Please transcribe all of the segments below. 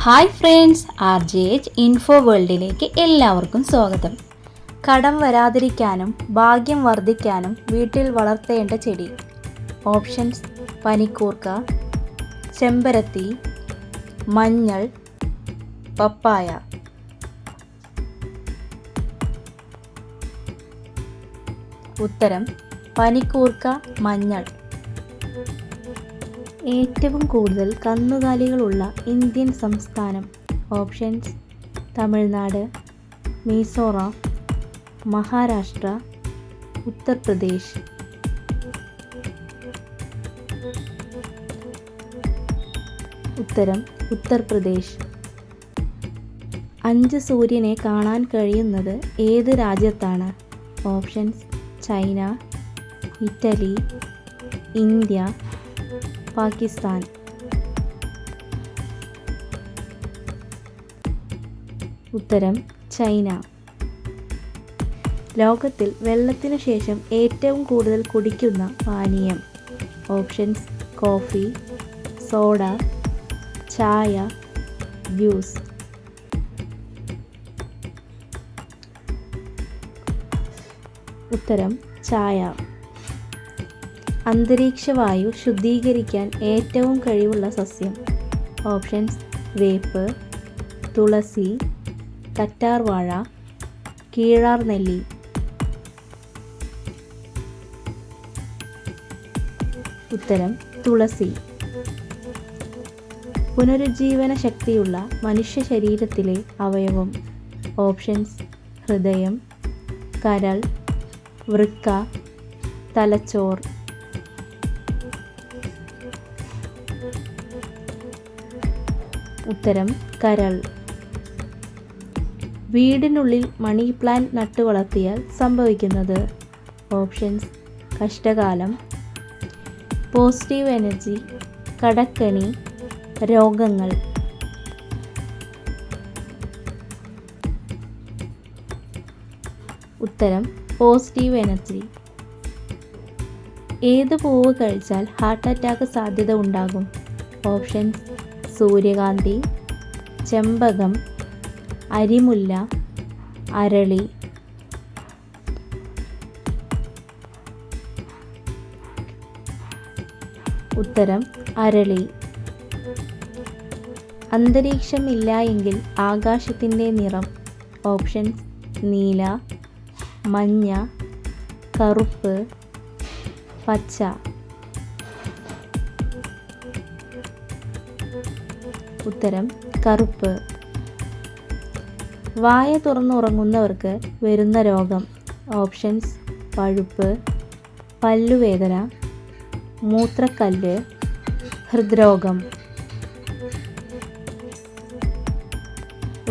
Hi friends, RJH info വേൾഡിലേക്ക് എല്ലാവർക്കും സ്വാഗതം. കടം വരാതിരിക്കാനും ഭാഗ്യം വർദ്ധിക്കാനും വീട്ടിൽ വളർത്തേണ്ട ചെടി. ഓപ്ഷൻസ്: പനിക്കൂർക്ക, ചെമ്പരത്തി, മഞ്ഞൾ, പപ്പായ. ഉത്തരം: പനിക്കൂർക്ക, മഞ്ഞൾ. ഏറ്റവും കൂടുതൽ കന്നുകാലികളുള്ള ഇന്ത്യൻ സംസ്ഥാനം. ഓപ്ഷൻസ്: തമിഴ്നാട്, മിസോറാം, മഹാരാഷ്ട്ര, ഉത്തർപ്രദേശ്. ഉത്തരം: ഉത്തർപ്രദേശ്. 5 സൂര്യനെ കാണാൻ കഴിയുന്നത് ഏത് രാജ്യത്താണ്? Options: China, Italy, India, Pakistan. ഉത്തരം: ചൈന. ലോകത്തിൽ വെള്ളത്തിനു ശേഷം ഏറ്റവും കൂടുതൽ കുടിക്കുന്ന പാനീയം. ഓപ്ഷൻസ്: കോഫി, സോഡ, ചായ, ജ്യൂസ്. ഉത്തരം: ചായ. അന്തരീക്ഷവായു ശുദ്ധീകരിക്കാൻ ഏറ്റവും കഴിവുള്ള സസ്യം. ഓപ്ഷൻസ്: വേപ്പ്, തുളസി, കറ്റാർവാഴ, കീഴാർനെല്ലി. ഉത്തരം: തുളസി. പുനരുജ്ജീവന ശക്തിയുള്ള മനുഷ്യ ശരീരത്തിലെ അവയവം. ഓപ്ഷൻസ്: ഹൃദയം, കരൾ, വൃക്ക, തലച്ചോർ. ഉത്തരം: കരൾ. വീടിനുള്ളിൽ മണി പ്ലാന്റ് നട്ടു വളർത്തിയാൽ സംഭവിക്കുന്നത്. ഓപ്ഷൻസ്: കഷ്ടകാലം, പോസിറ്റീവ് എനർജി, കടക്കണി, രോഗങ്ങൾ. ഉത്തരം: പോസിറ്റീവ് എനർജി. ഏത് പൂവ് കഴിച്ചാൽ ഹാർട്ട് അറ്റാക്ക് സാധ്യത ഉണ്ടാകും? ഓപ്ഷൻസ്: സൂര്യകാന്തി, ചെമ്പകം, അരിമുല്ല, അരളി. ഉത്തരം: അരളി. അന്തരീക്ഷം ഇല്ല എങ്കിൽ ആകാശത്തിൻ്റെ നിറം. ഓപ്ഷൻസ്: നീല, മഞ്ഞ, കറുപ്പ്, പച്ച. ഉത്തരം: കറുപ്പ്. വായ തുറന്നുറങ്ങുന്നവർക്ക് വരുന്ന രോഗം. ഓപ്ഷൻസ്: പഴുപ്പ്, പല്ലുവേദന, മൂത്രക്കല്ല്, ഹൃദ്രോഗം.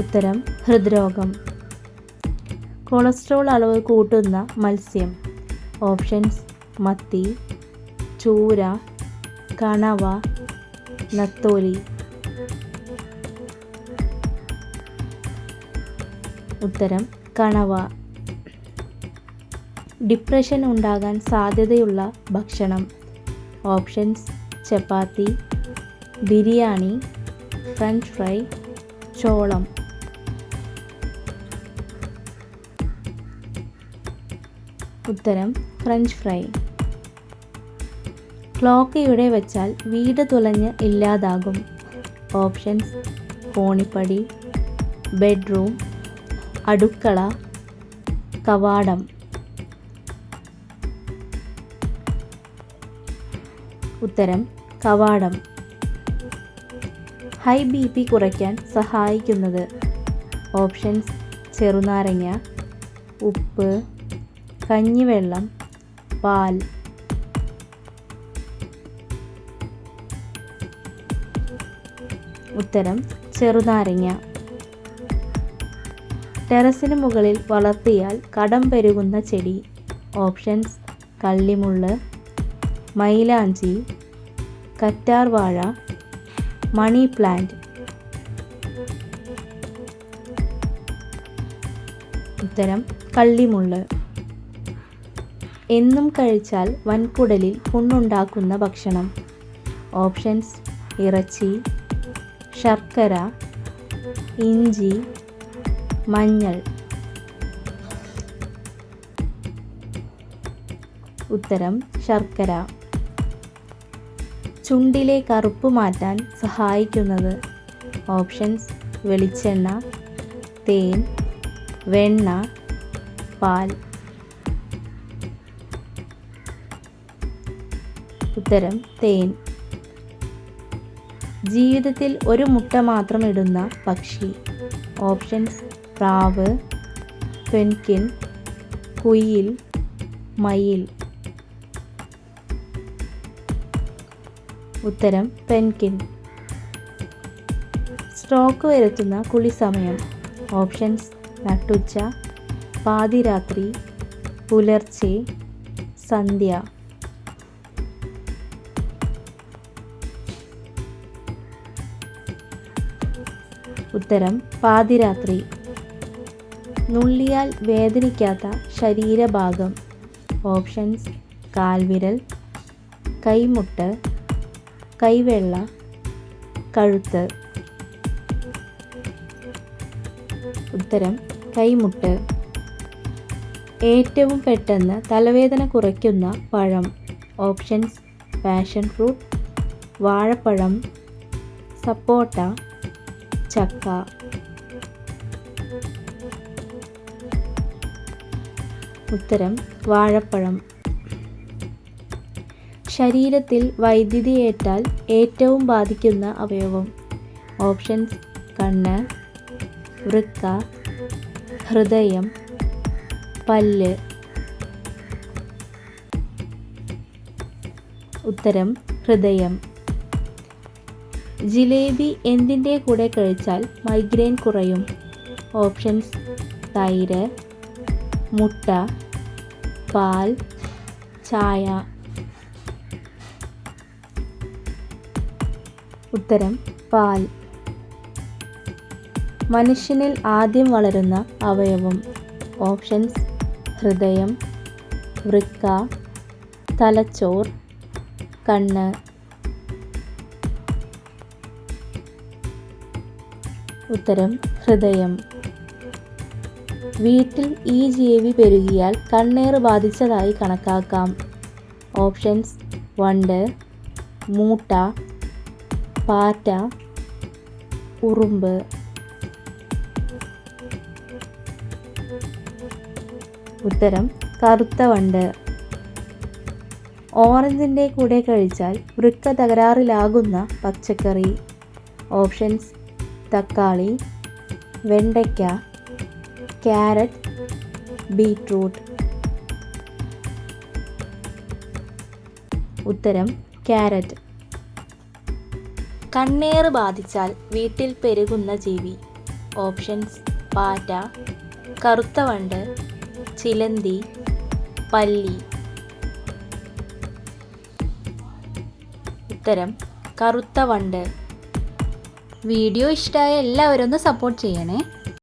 ഉത്തരം: ഹൃദ്രോഗം. കൊളസ്ട്രോൾ അളവ് കൂട്ടുന്ന മത്സ്യം. ഓപ്ഷൻസ്: മത്തി, ചൂര, കണവ, നത്തോലി. ഉത്തരം: കണവ. ഡിപ്രഷൻ ഉണ്ടാകാൻ സാധ്യതയുള്ള ഭക്ഷണം. ഓപ്ഷൻസ്: ചപ്പാത്തി, ബിരിയാണി, ഫ്രഞ്ച് ഫ്രൈ, ചോളം. ഉത്തരം: ഫ്രഞ്ച് ഫ്രൈ. ക്ലോക്ക് ഇവിടെ വെച്ചാൽ വീട് തുലഞ്ഞ് ഇല്ലാതാകും. ഓപ്ഷൻസ്: കോണിപ്പടി, ബെഡ്റൂം, അടുക്കള, കവാടം. ഉത്തരം: കവാടം. ഹൈ BP കുറയ്ക്കാൻ സഹായിക്കുന്നത്. ഓപ്ഷൻസ്: ചെറുനാരങ്ങ, ഉപ്പ്, കഞ്ഞിവെള്ളം, പാൽ. ഉത്തരം: ചെറുനാരങ്ങ. ടെറസിന് മുകളിൽ വളർത്തിയാൽ കടം പെരുകുന്ന ചെടി. ഓപ്ഷൻസ്: കള്ളിമുള്ള്, മൈലാഞ്ചി, കറ്റാർവാഴ, മണി പ്ലാന്റ്. ഉത്തരം: കള്ളിമുള്ള്. എന്നും കഴിച്ചാൽ വൻകുടലിൽ പുണ്ണുണ്ടാക്കുന്ന ഭക്ഷണം. ഓപ്ഷൻസ്: ഇറച്ചി, ശർക്കര, ഇഞ്ചി, മഞ്ഞൾ. ഉത്തരം ശർക്കര. ചുണ്ടിലെ കറുപ്പ് മാറ്റാൻ സഹായിക്കുന്നത്. ഓപ്ഷൻസ്: വെളിച്ചെണ്ണ, തേൻ, വെണ്ണ, പാൽ. ഉത്തരം തേൻ. ജീവിതത്തിൽ ഒരു മുട്ട മാത്രം ഇടുന്ന പക്ഷി. ഓപ്ഷൻസ്: പ്രാവ്, പെൻഗ്വിൻ, കുയിൽ, മയിൽ. ഉത്തരം പെൻഗ്വിൻ. സ്ട്രോക്ക് വരുത്തുന്ന കുളി സമയം. ഓപ്ഷൻസ്: നട്ടുച്ച, പാതിരാത്രി, പുലർച്ചെ, സന്ധ്യ. ഉത്തരം പാതിരാത്രി. നുള്ളിയാൽ വേദനിക്കാത്ത ശരീരഭാഗം. ഓപ്ഷൻസ്: കാൽവിരൽ, കൈമുട്ട്, കൈവെള്ള, കഴുത്ത്. ഉത്തരം കൈമുട്ട്. ഏറ്റവും പെട്ടെന്ന് തലവേദന കുറയ്ക്കുന്ന പഴം. ഓപ്ഷൻസ്: പാഷൻ ഫ്രൂട്ട്, വാഴപ്പഴം, സപ്പോട്ട, ചക്ക. ഉത്തരം വാഴപ്പഴം. ശരീരത്തിൽ വൈദ്യുതി ഏറ്റാൽ ഏറ്റവും ബാധിക്കുന്ന അവയവം. ഓപ്ഷൻസ്: കണ്ണ്, വൃക്ക, ഹൃദയം, പല്ല്. ഉത്തരം ഹൃദയം. ജിലേബി എന്തിൻ്റെ കൂടെ കഴിച്ചാൽ മൈഗ്രെയിൻ കുറയും? ഓപ്ഷൻസ്: തൈര്, മുട്ട, പാൽ, ചായ. ഉത്തരം പാൽ. മനുഷ്യനിൽ ആദ്യം വളരുന്ന അവയവം. ഓപ്ഷൻസ്: ഹൃദയം, വൃക്ക, തലച്ചോർ, കണ്ണ്. ഉത്തരം ഹൃദയം. വീട്ടിൽ ഈ ജീവി പെരുകിയാൽ കണ്ണേറ് ബാധിച്ചതായി കണക്കാക്കാം. ഓപ്ഷൻസ്: വണ്ട്, മൂട്ട, പാറ്റ, ഉറുമ്പ്. ഉത്തരം കറുത്ത വണ്ട്. ഓറഞ്ചിൻ്റെ കൂടെ കഴിച്ചാൽ വൃക്ക തകരാറിലാകുന്ന പച്ചക്കറി. ഓപ്ഷൻസ്: തക്കാളി, വെണ്ടയ്ക്ക, ക്യാരറ്റ്, ബീറ്റ്റൂട്ട്. ഉത്തരം ക്യാരറ്റ്. കണ്ണേറ് ബാധിച്ചാൽ വീട്ടിൽ പെരുകുന്ന ജീവി. ഓപ്ഷൻസ്: പാറ്റ, കറുത്ത വണ്ട്, ചിലന്തി, പല്ലി. ഉത്തരം കറുത്ത വണ്ട്. വീഡിയോ ഇഷ്ടമായ എല്ലാവരും ഒന്ന് സപ്പോർട്ട് ചെയ്യണേ.